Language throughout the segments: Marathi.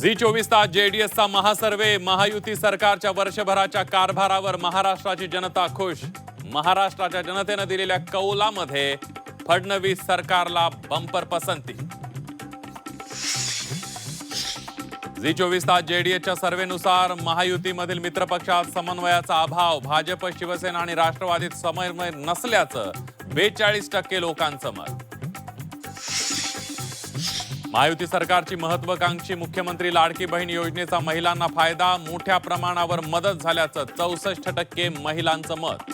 झी 24 तास जेडीएसचा महासर्वे, महायुती सरकारच्या वर्षभराच्या कारभारावर महाराष्ट्राची जनता खुश. महाराष्ट्राच्या जनतेने दिलेल्या कौलामध्ये फडणवीस सरकारला बंपर पसंती. झी 24 तास जेडीएसच्या सर्वेनुसार महायुतीमधील मित्रपक्षात समन्वयाचा अभाव, भाजप, शिवसेना आणि राष्ट्रवादीत समन्वय नसल्याचं 42% लोकांचं मत. महायुती सरकारची महत्वाकांक्षी मुख्यमंत्री लाडकी बहीण योजनेचा महिलांना फायदा, मोठ्या प्रमाणावर मदत झाल्याचं 64% महिलांचं मत.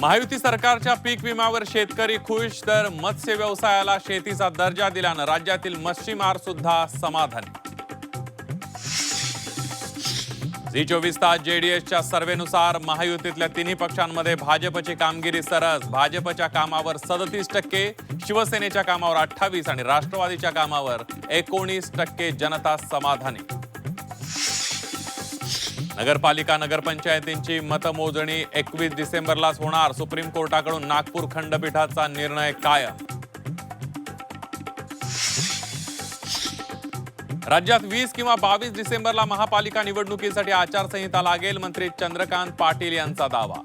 महायुती सरकारच्या पीक विम्यावर शेतकरी खुश, तर मत्स्य व्यवसायाला शेतीचा दर्जा दिल्यानं राज्यातील मच्छीमार सुद्धा समाधानी. झी 24 तास जेडीएसच्या सर्वेनुसार महायुतीतल्या तिन्ही पक्षांमध्ये भाजपची कामगिरी सरस. भाजपच्या कामावर 37%, शिवसेनेच्या कामावर 28% आणि राष्ट्रवादीच्या कामावर 19% जनता समाधानी. नगरपालिका नगरपंचायतींची मतमोजणी 21 डिसेंबरलाच होणार. सुप्रीम कोर्टाकडून नागपूर खंडपीठाचा निर्णय कायम. राज्यात 20 किंवा 22 डिसेंबरला महापालिका निवडणुकीसाठी आचारसंहिता लागेल, मंत्री चंद्रकांत पाटील यांचा दावा.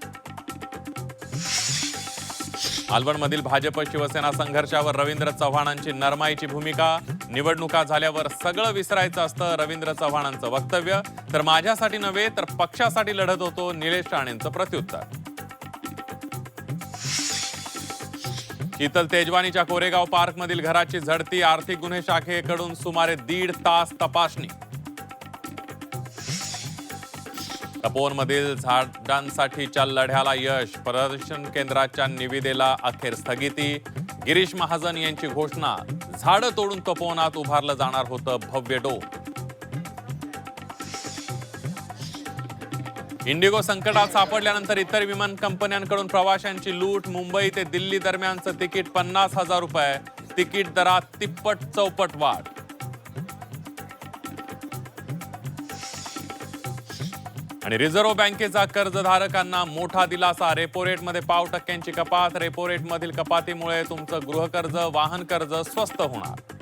मालवणमधील भाजप शिवसेना संघर्षावर रवींद्र चव्हाणांची नरमाईची भूमिका. निवडणुका झाल्यावर सगळं विसरायचं असतं, रवींद्र चव्हाणांचं वक्तव्य. तर माझ्यासाठी नव्हे तर पक्षासाठी लढत होतो, निलेश राणेंचं प्रत्युत्तर. शीतल तेजवानीच्या कोरेगाव पार्कमधील घराची झडती, आर्थिक गुन्हे शाखेकडून सुमारे 1.5 तास तपासणी. तपोवनमधील झाडांसाठीच्या लढ्याला यश, प्रदर्शन केंद्राच्या निविदेला अखेर स्थगिती. गिरीश महाजन यांची घोषणा, झाडं तोडून तपोवनात उभारलं जाणार होतं भव्य डोम. इंडिगो संकटात सापडल्यानंतर इतर विमान कंपन्यांकडून प्रवाशांची लूट. मुंबई ते दिल्ली दरम्यानचं तिकीट 50,000 रुपये, तिकीट दरात तिप्पट चौपट वाढ. आणि रिझर्व्ह बँकेचा कर्जधारकांना मोठा दिलासा. रेपो रेटमध्ये 0.5% कपात. रेपो रेटमधील कपातीमुळे तुमचं गृहकर्ज, वाहन कर्ज स्वस्त होणार.